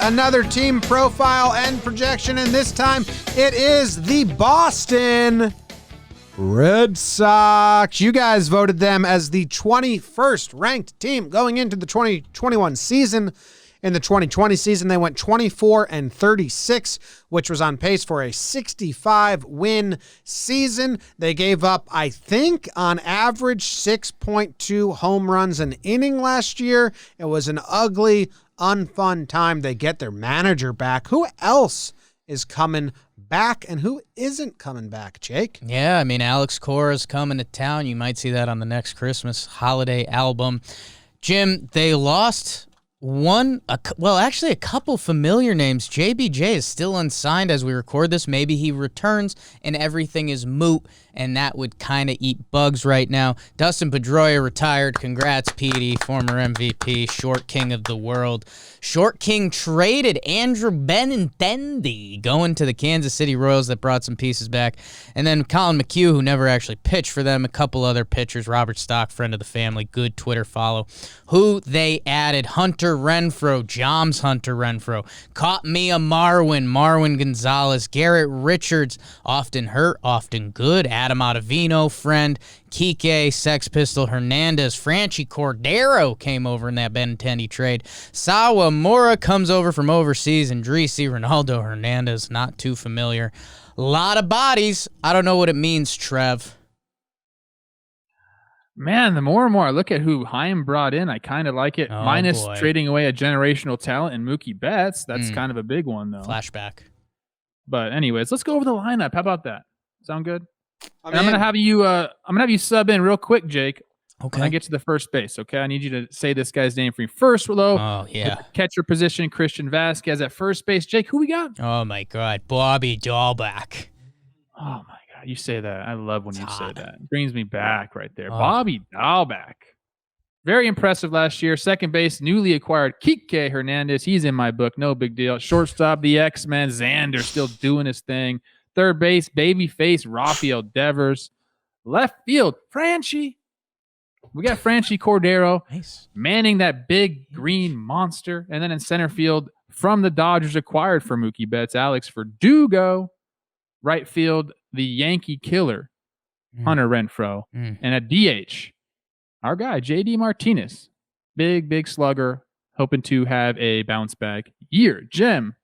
another team profile and projection, and this time it is the Boston Red Sox. You guys voted them as the 21st ranked team going into the 2021 season. In the 2020 season, they went 24-36, which was on pace for a 65-win season. They gave up, I think, on average 6.2 home runs an inning last year. It was an ugly, unfun time. They get their manager back. Who else is coming back and who isn't coming back, Jake? Yeah, I mean, Alex Cora's coming to town. You might see that on the next Christmas holiday album. Jim, they lost a couple familiar names. JBJ is still unsigned as we record this. Maybe he returns and everything is moot, and that would kind of eat bugs right now. Dustin Pedroia retired. Congrats, Petey, former MVP, short king of the world. Short king traded Andrew Benintendi going to the Kansas City Royals that brought some pieces back. And then Colin McHugh, who never actually pitched for them, a couple other pitchers, Robert Stock, friend of the family, good Twitter follow, who they added. Hunter Renfroe, Joms Hunter Renfroe, caught me a Marwin Gonzalez, Garrett Richards, often hurt, often good, Adam Ottavino, friend, Kike, Sex Pistol Hernandez, Franchi Cordero came over in that Benintendi trade. Sawamura comes over from overseas, and Dreesy, Ronaldo Hernandez, not too familiar. A lot of bodies. I don't know what it means, Trev. Man, the more and more I look at who Chaim brought in, I kind of like it. Minus trading away a generational talent in Mookie Betts. That's kind of a big one, though. Flashback. But anyways, let's go over the lineup. How about that? Sound good? I'm gonna have you sub in real quick, Jake. Okay. When I get to the first base, okay? I need you to say this guy's name for me. First, though, catcher position, Christian Vasquez at first base. Jake, who we got? Oh, my God. Bobby Dahlback. Oh, my God. You say that. I love when you say that. It brings me back right there. Bobby Dahlback. Very impressive last year. Second base, newly acquired Kike Hernandez. He's in my book. No big deal. Shortstop, the X-Men. Xander still doing his thing. Third base, babyface Rafael Devers. Left field, Franchi. We got Franchi Cordero manning that big green monster. And then in center field, from the Dodgers acquired for Mookie Betts, Alex Verdugo. Right field, the Yankee killer, Hunter Renfroe. And at DH, our guy, JD Martinez. Big slugger, hoping to have a bounce back year. Jim,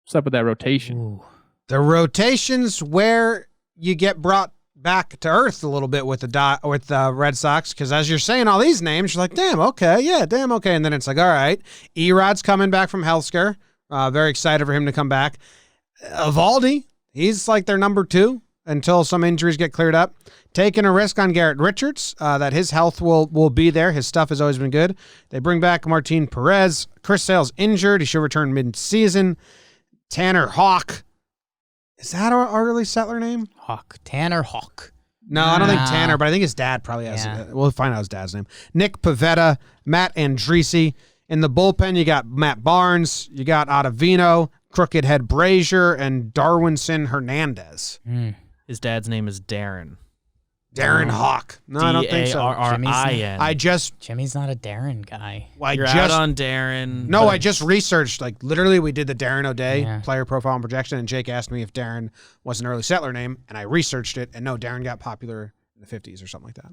what's up with that rotation? Ooh. The rotation's where you get brought back to earth a little bit with the Red Sox, because as you're saying all these names, you're like, damn, okay. And then it's like, all right, Erod's coming back from health scare. Very excited for him to come back. Evaldi, he's like their number 2 until some injuries get cleared up. Taking a risk on Garrett Richards, that his health will be there. His stuff has always been good. They bring back Martin Perez. Chris Sale's injured. He should return mid-season. Tanner Houck. Is that our early settler name? Tanner Houck. No, I don't think Tanner, but I think his dad probably has it. We'll find out his dad's name. Nick Pivetta, Matt Andriese. In the bullpen, you got Matt Barnes, you got Ottavino, Crooked Head Brazier, and Darwinson Hernandez. His dad's name is Darren. Darren Hawk. No, I don't think so. Darrin. Jimmy's not a Darren guy. You're out on Darren. No, I just researched. Like literally, we did the Darren O'Day player profile and projection, and Jake asked me if Darren was an early settler name, and I researched it, and no, Darren got popular in the 50s or something like that.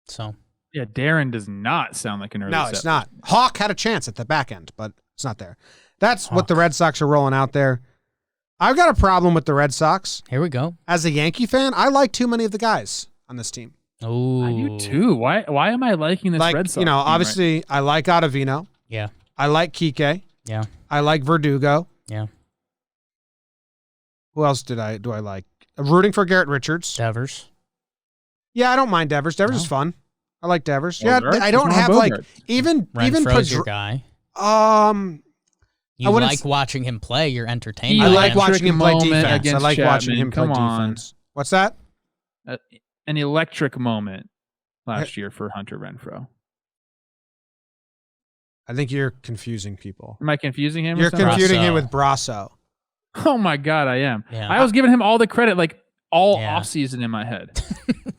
So yeah, Darren does not sound like an early settler. No, it's not. Hawk had a chance at the back end, but it's not there. That's what the Red Sox are rolling out there. I've got a problem with the Red Sox. Here we go. As a Yankee fan, I like too many of the guys on this team. Oh, I do too. Why am I liking this Red Sox? Obviously, right? I like Ottavino. Yeah. I like Kike. Yeah. I like Verdugo. Yeah. Who else do I like? Rooting for Garrett Richards. Devers. Yeah, I don't mind Devers. Devers is fun. I like Devers. Bogart? I don't have even Renfroe's your guy. You like watching him play. You're entertained. I like watching him play defense. I like watching him play defense. What's that? An electric moment last year for Hunter Renfroe. I think you're confusing people. Am I confusing him? You're confusing him with Brasso. Oh my God, I am. Yeah. I was giving him all the credit, like all offseason in my head.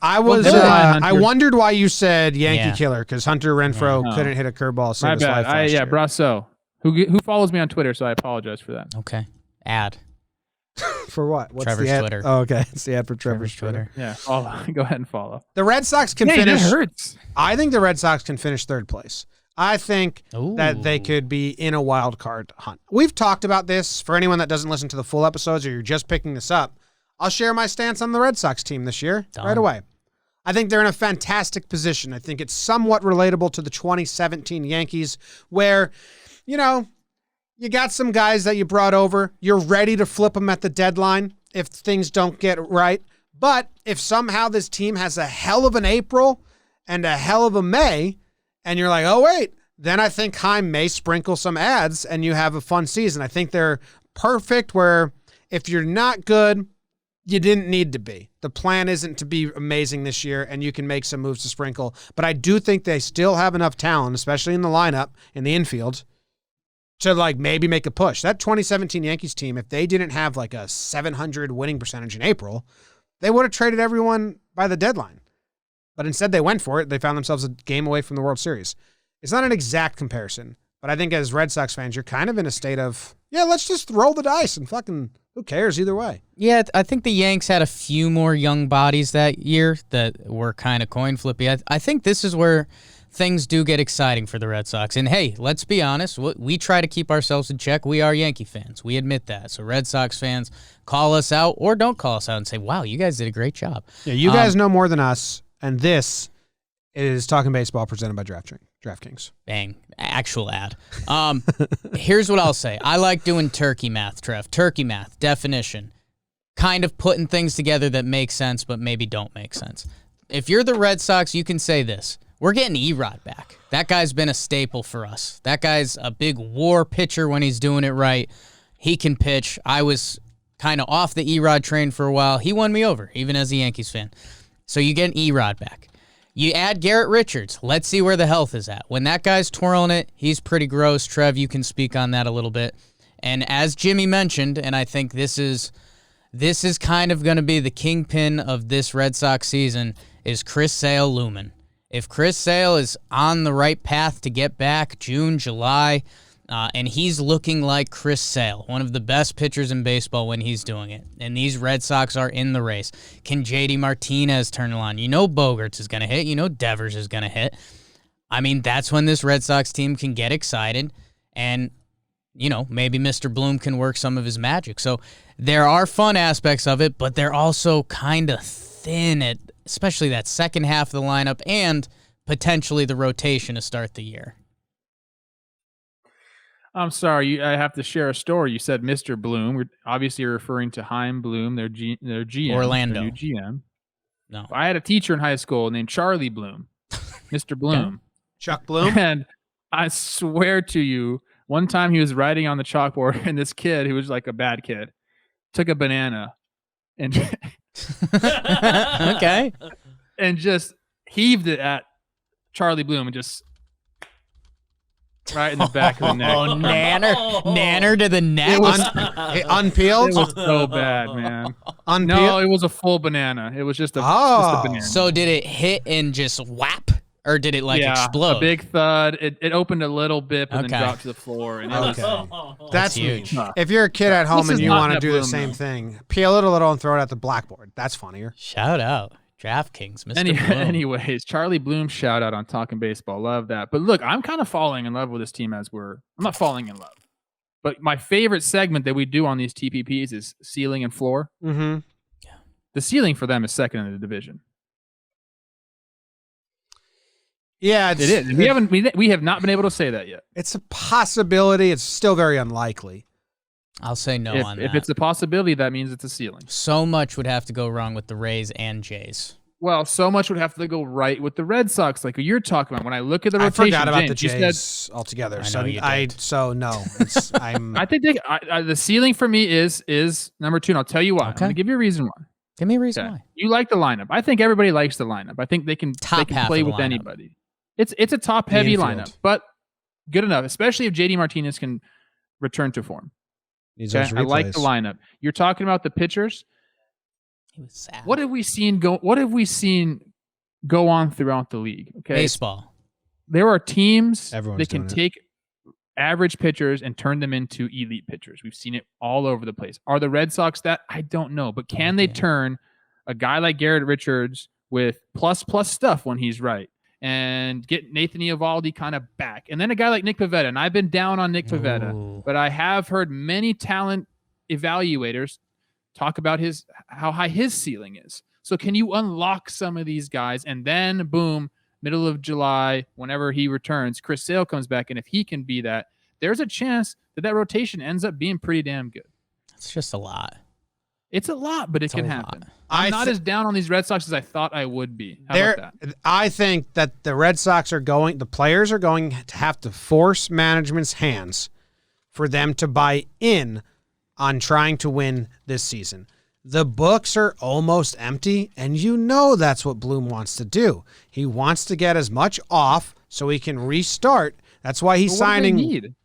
I was. I wondered why you said Yankee killer, because Hunter Renfroe couldn't hit a curveball. My bad. Life last year. Brasso. Who follows me on Twitter, so I apologize for that. Okay. Ad. For what? What's Trevor's the ad? Twitter. Oh, okay. It's the ad for Trevor's Twitter. Yeah, follow. Go ahead and follow. The Red Sox can Hey, finish. that hurts. I think the Red Sox can finish third place. I think Ooh. that they could be in a wild card hunt. We've talked about this. For anyone that doesn't listen to the full episodes or you're just picking this up, I'll share my stance on the Red Sox team this year right away. I think they're in a fantastic position. I think it's somewhat relatable to the 2017 Yankees where, you know, you got some guys that you brought over. You're ready to flip them at the deadline if things don't get right. But if somehow this team has a hell of an April and a hell of a May, and you're like, oh, wait, then I think Heim may sprinkle some ads and you have a fun season. I think they're perfect where if you're not good, you didn't need to be. The plan isn't to be amazing this year, and you can make some moves to sprinkle. But I do think they still have enough talent, especially in the lineup, in the infield, to like maybe make a push. That 2017 Yankees team, if they didn't have like a 700 winning percentage in April, they would have traded everyone by the deadline. But instead they went for it. They found themselves a game away from the World Series. It's not an exact comparison, but I think as Red Sox fans, you're kind of in a state of, yeah, let's just roll the dice and fucking who cares either way. Yeah, I think the Yanks had a few more young bodies that year that were kind of coin flippy. I think this is where things do get exciting for the Red Sox. And hey, let's be honest, we try to keep ourselves in check. We are Yankee fans. We admit that. So Red Sox fans, call us out or don't call us out and say, wow, you guys did a great job. Yeah, you guys know more than us. And this is Talkin Baseball presented by DraftKings. Bang. Actual ad. Here's what I'll say. I like doing turkey math, Trev. Turkey math, definition. Kind of putting things together that make sense but maybe don't make sense. If you're the Red Sox, you can say this. We're getting Erod back. That guy's been a staple for us. That guy's a big war pitcher when he's doing it right. He can pitch. I was kind of off the Erod train for a while. He won me over, even as a Yankees fan. So you get an Erod back. You add Garrett Richards. Let's see where the health is at. When that guy's twirling it, he's pretty gross. Trev, you can speak on that a little bit. And as Jimmy mentioned, and I think this is kind of going to be the kingpin of this Red Sox season, is Chris Sale looming. If Chris Sale is on the right path to get back June, July, and he's looking like Chris Sale, one of the best pitchers in baseball when he's doing it, and these Red Sox are in the race. Can JD Martinez turn it on? You know Bogarts is going to hit. You know Devers is going to hit. I mean, that's when this Red Sox team can get excited, and, you know, maybe Mr. Bloom can work some of his magic. So there are fun aspects of it, but they're also kind of thin at especially that second half of the lineup and potentially the rotation to start the year. I'm sorry, I have to share a story. You said Mr. Bloom. We're obviously referring to Heim Bloom, their GM. Orlando. Their new GM. No. I had a teacher in high school named Charlie Bloom. Mr. Bloom. Chuck Bloom? And I swear to you, one time he was writing on the chalkboard, and this kid, who was like a bad kid, took a banana and Okay. and just heaved it at Charlie Bloom and just right in the back of the neck. Oh, nanner to the neck. It was unpeeled? It was so bad, man. Unpeeled? No, it was a full banana. It was just a banana. So did it hit and just whap? Or did it explode? A big thud. It opened a little bit and then dropped to the floor. And it was, That's huge. If you're a kid at home and you want to do the Bloom, same though. thing, peel it a little and throw it at the blackboard. That's funnier. Shout out. DraftKings, Mr. Bloom. Anyways, Charlie Bloom shout out on Talkin Baseball. Love that. But look, I'm kind of falling in love with this team I'm not falling in love. But my favorite segment that we do on these TPPs is ceiling and floor. Mm-hmm. Yeah. The ceiling for them is second in the division. Yeah, It is. We have not been able to say that yet. It's a possibility. It's still very unlikely. I'll say no on that. If it's a possibility, that means it's a ceiling. So much would have to go wrong with the Rays and Jays. Well, so much would have to go right with the Red Sox, like you're talking about. When I look at the I rotation, forgot about James, the you Jays altogether. No. I think the ceiling for me is number 2, and I'll tell you why. Okay. I'm going to give you a reason why. Give me a reason Okay. why. You like the lineup. I think everybody likes the lineup. I think they can Top half play of the with lineup. anybody. It's a top heavy infield. lineup, but good enough, especially if JD Martinez can return to form. Okay? I like the lineup. You're talking about the pitchers. He was sad. What have we seen go on throughout the league? Okay, Baseball. there are teams Everyone's that can doing it. take average pitchers and turn them into elite pitchers. We've seen it all over the place. Are the Red Sox that? I don't know. But can they turn a guy like Garrett Richards with plus stuff when he's right and get Nathan Eovaldi kind of back? And then a guy like Nick Pivetta. And I've been down on Nick Pivetta, but I have heard many talent evaluators talk about how high his ceiling is. So can you unlock some of these guys? And then, boom, middle of July, whenever he returns, Chris Sale comes back. And if he can be that, there's a chance that rotation ends up being pretty damn good. It's just a lot. It's a lot, but it can happen. I'm not as down on these Red Sox as I thought I would be. How about that? I think that the Red Sox the players are going to have to force management's hands for them to buy in on trying to win this season. The books are almost empty, and that's what Bloom wants to do. He wants to get as much off so he can restart. That's why he's signing.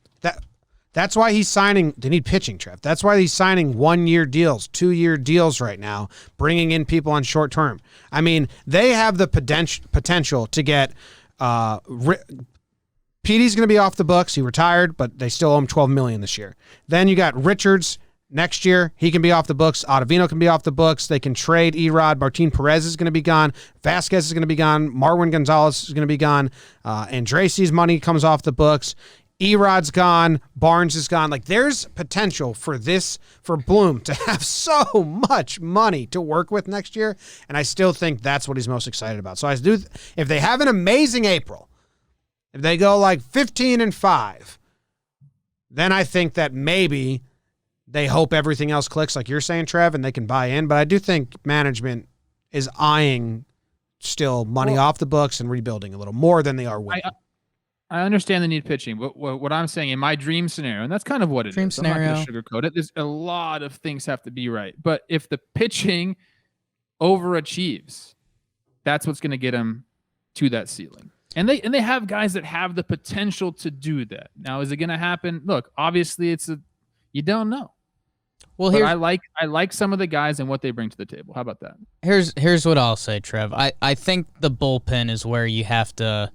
That's why he's signing. They need pitching, Trev. That's why he's signing 1-year deals, 2-year deals right now, bringing in people on short term. I mean, they have the potential to get. Petey's going to be off the books. He retired, but they still owe him $12 million this year. Then you got Richards. Next year, he can be off the books. Ottavino can be off the books. They can trade Erod. Martin Perez is going to be gone. Vasquez is going to be gone. Marwin Gonzalez is going to be gone. Andresi's money comes off the books. Erod's gone. Barnes is gone. Like, there's potential for Bloom to have so much money to work with next year, and I still think that's what he's most excited about. So if they have an amazing April, if they go like 15-5, then I think that maybe they hope everything else clicks, like you're saying, Trev, and they can buy in. But I do think management is eyeing still money off the books and rebuilding a little more than they are winning. I understand the need pitching, but what I'm saying in my dream scenario, and that's kind of what it is. Scenario. I'm not going to sugarcoat it. There's a lot of things have to be right. But if the pitching overachieves, that's what's going to get them to that ceiling. And they have guys that have the potential to do that. Now, is it going to happen? Look, obviously you don't know. Well, I like some of the guys and what they bring to the table. How about that? Here's what I'll say, Trev. I think the bullpen is where you have to.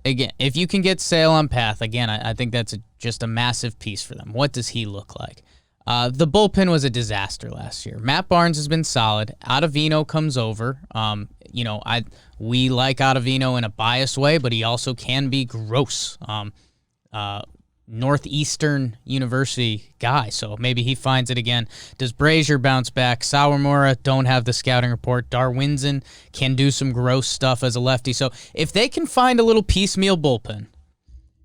Again, if you can get Sale on path, again, I think that's just a massive piece for them. What does he look like? The bullpen was a disaster last year. Matt Barnes has been solid. Ottavino comes over. We like Ottavino in a biased way, but he also can be gross. Northeastern University guy, so maybe he finds it again. Does Brazier bounce back? Sawamura, don't have the scouting report. Darwinson can do some gross stuff as a lefty. So if they can find a little piecemeal bullpen,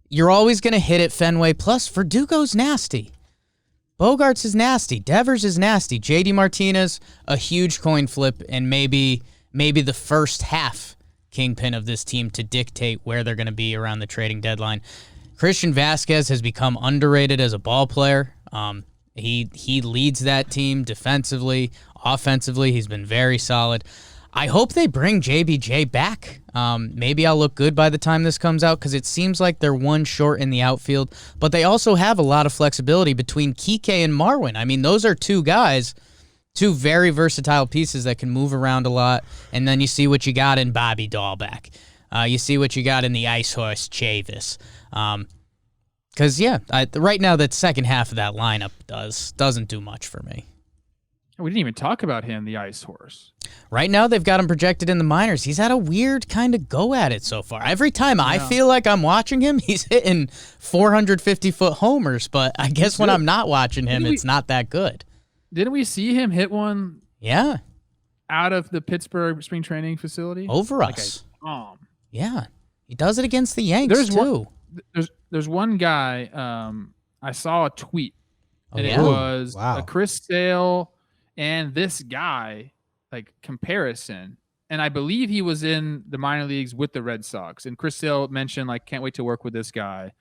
you're always going to hit at Fenway. Plus, Verdugo's nasty. Bogarts is nasty. Devers is nasty. JD Martinez, a huge coin flip, and maybe the first half kingpin of this team to dictate where they're going to be around the trading deadline. Christian Vasquez has become underrated as a ball player. He leads that team defensively, offensively. He's been very solid. I hope they bring JBJ back. Maybe I'll look good by the time this comes out because it seems like they're one short in the outfield, but they also have a lot of flexibility between Kike and Marwin. I mean, those are two guys, two very versatile pieces that can move around a lot, and then you see what you got in Bobby Dahlback. You see what you got in the Ice Horse Chavis. Because, right now that second half of that lineup doesn't do much for me. We didn't even talk about him, the Ice Horse. Right now they've got him projected in the minors. He's had a weird kind of go at it so far. Every time I feel like I'm watching him, he's hitting 450-foot homers, but I guess when I'm not watching him, it's not that good. Didn't we see him hit one? Yeah. Out of the Pittsburgh spring training facility? Over us. Yeah. He does it against the Yanks, too. There's one guy, I saw a tweet, and it was a Chris Sale and this guy, like, comparison. And I believe he was in the minor leagues with the Red Sox. And Chris Sale mentioned, like, can't wait to work with this guy.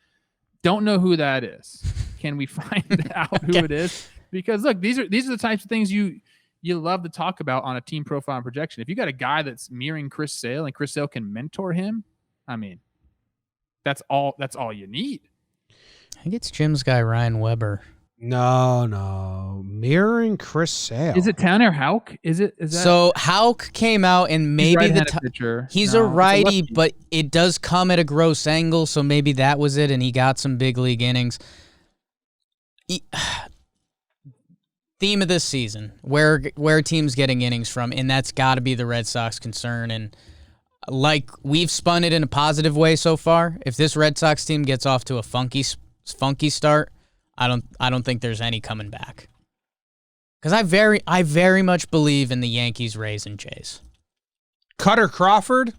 Don't know who that is. Can we find out who it is? Because, look, these are the types of things you love to talk about on a team profile and projection. If you got a guy that's mirroring Chris Sale and Chris Sale can mentor him, I mean, that's all you need. I think it's Jim's guy, Ryan Weber. No. Mirroring Chris Sale. Is it Tanner Houck? Is that So Houck came out and maybe pitcher? He's No, a it's righty, lefty. but it does come at a gross angle, so maybe that was it, and he got some big league innings. Theme of this season, where teams getting innings from, and that's got to be the Red Sox concern. And like we've spun it in a positive way so far. If this Red Sox team gets off to a funky start, I don't think there's any coming back. Because I very much believe in the Yankees, Rays, and Jays. Cutter Crawford?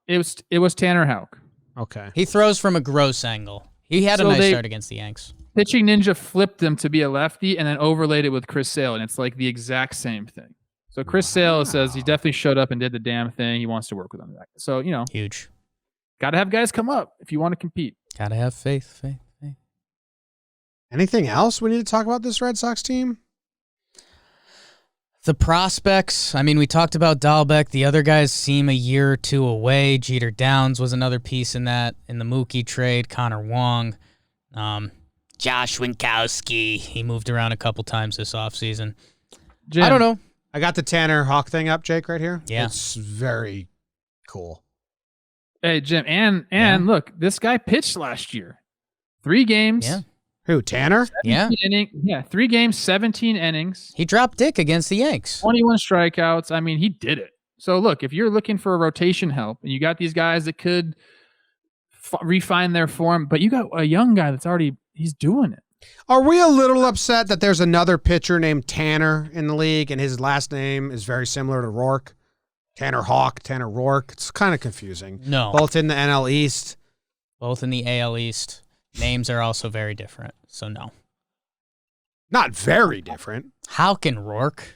It was Tanner Houck. Okay. He throws from a gross angle. He had a nice start against the Yanks. Pitching Ninja flipped him to be a lefty and then overlaid it with Chris Sale, and it's like the exact same thing. So Chris Sale says he definitely showed up and did the damn thing. He wants to work with him. So, Huge. Got to have guys come up if you want to compete. Got to have faith. Anything else we need to talk about this Red Sox team? The prospects, I mean, we talked about Dahlbeck. The other guys seem a year or two away. Jeter Downs was another piece in that, in the Mookie trade. Connor Wong. Josh Winkowski. He moved around a couple times this offseason. Jim, I don't know. I got the Tanner Hawk thing up, Jake, right here. Yeah. It's very cool. Hey, Jim, and look, this guy pitched last year. 3 games. Yeah. Who, Tanner? Yeah. 3 games, 17 innings. He dropped dick against the Yanks. 21 strikeouts. I mean, he did it. So, look, if you're looking for rotation help, and you got these guys that could refine their form, but you got a young guy that's he's doing it. Are we a little upset that there's another pitcher named Tanner in the league, and his last name is very similar to Rourke? Tanner Hawk, Tanner Rourke. It's kind of confusing. No. Both in the NL East. Both in the AL East. Names are also very different, so no. Not very different. Houck and Rourke.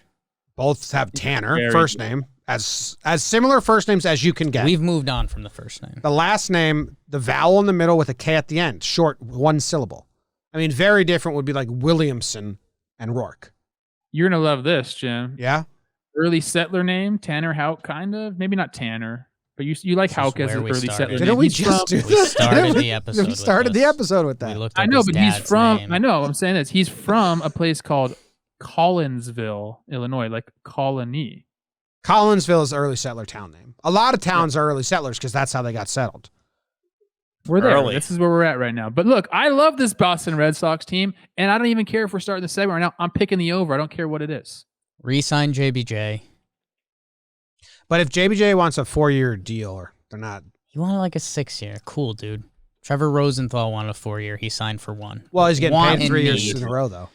Both have Tanner, Very first good. name. As similar first names as you can get. We've moved on from the first name. The last name, the vowel in the middle with a K at the end. Short, 1 syllable. I mean, very different would be like Williamson and Rourke. You're going to love this, Jim. Yeah? Early settler name, Tanner Houck, kind of. Maybe not Tanner, but you like This is Houck as where an we early started. settler Didn't name. we He's just do from- We that? started Didn't the episode We with started the this. episode with We that. looked I up know, his but he's dad's from, name. I know, I'm saying this. He's from a place called Collinsville, Illinois, like Colony. Collinsville is the early settler town name. A lot of towns are early settlers because that's how they got settled. We're there. Early. This is where we're at right now. But look, I love this Boston Red Sox team, and I don't even care if we're starting the segment right now. I'm picking the over. I don't care what it is. Re-sign JBJ. But if JBJ wants a 4-year deal, or they're not. He wanted like a 6-year. Cool, dude. Trevor Rosenthal wanted a 4-year. He signed for 1. Well, he's getting Want paid and 3 years need. in a row, though.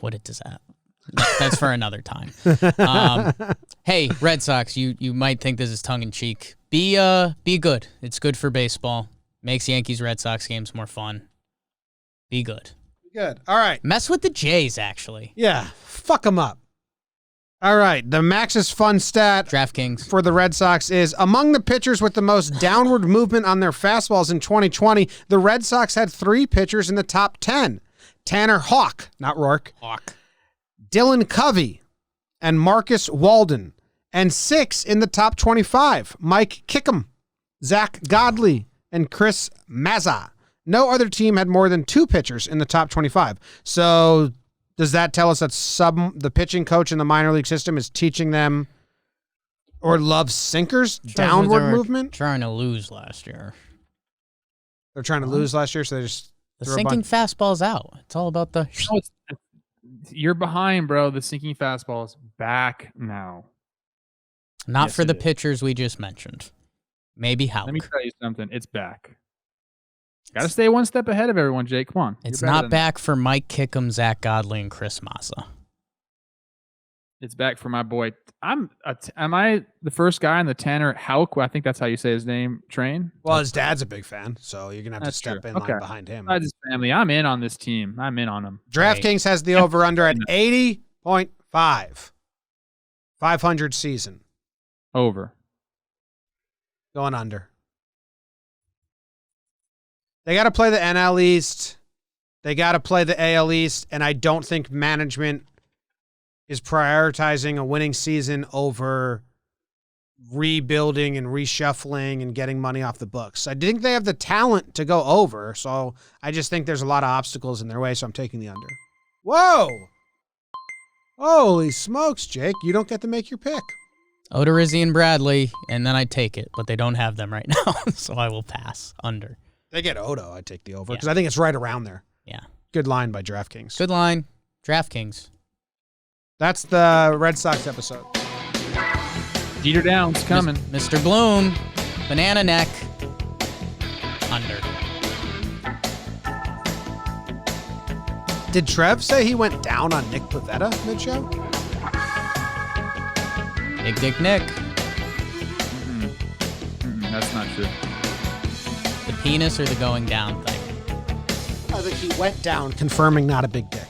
What does that? That's for another time. Hey, Red Sox, you might think this is tongue-in-cheek. Be good. It's good for baseball. Makes Yankees-Red Sox games more fun. Be good. Good. All right. Mess with the Jays, actually. Yeah. Fuck them up. All right. The Max's fun stat DraftKings. for the Red Sox is among the pitchers with the most downward movement on their fastballs in 2020, the Red Sox had 3 pitchers in the top 10. Tanner Hawk, not Rourke. Hawk. Dylan Covey and Marcus Walden. And 6 in the top 25, Mike Kickham, Zach Godley, and Chris Mazza. No other team had more than 2 pitchers in the top 25. So does that tell us that the pitching coach in the minor league system is teaching them or loves sinkers, downward They were movement? Trying to lose last year. They're trying to lose last year, so they just The threw a sinking bunch. fastball's out. It's all about the... No, you're behind, bro. The sinking fastball is back now. Not Yes, for it the is. pitchers we just mentioned. Maybe Houck. Let me tell you something. It's back. Got to stay one step ahead of everyone, Jake. Come on. It's You're better not than back for Mike Kickham, Zach Godley, and Chris Mazza. that. It's back for my boy. Am I the first guy in the Tanner Houck? I think that's how you say his name. Train. Well, his dad's a big fan, so you're going to have That's to step true. in Okay. line behind him. Besides his family, I'm in on this team. I'm in on him. DraftKings has the over-under at 80.5. 500 season. Over. Going under. They got to play the NL East. They got to play the AL East, and I don't think management is prioritizing a winning season over rebuilding and reshuffling and getting money off the books. I think they have the talent to go over, so I just think there's a lot of obstacles in their way, so I'm taking the under. Whoa! Holy smokes, Jake. You don't get to make your pick. Odorizzi and Bradley, and then I take it, but they don't have them right now, so I will pass under. They get Odo, I take the over, because I think it's right around there. Yeah. Good line by DraftKings. Good line. DraftKings. That's the Red Sox episode. Jeter Downs coming. Mr. Bloom, banana neck, under. Did Trev say he went down on Nick Pivetta mid-show? Big Dick Nick. That's not true. The penis or the going down thing? I think he went down, confirming not a big dick.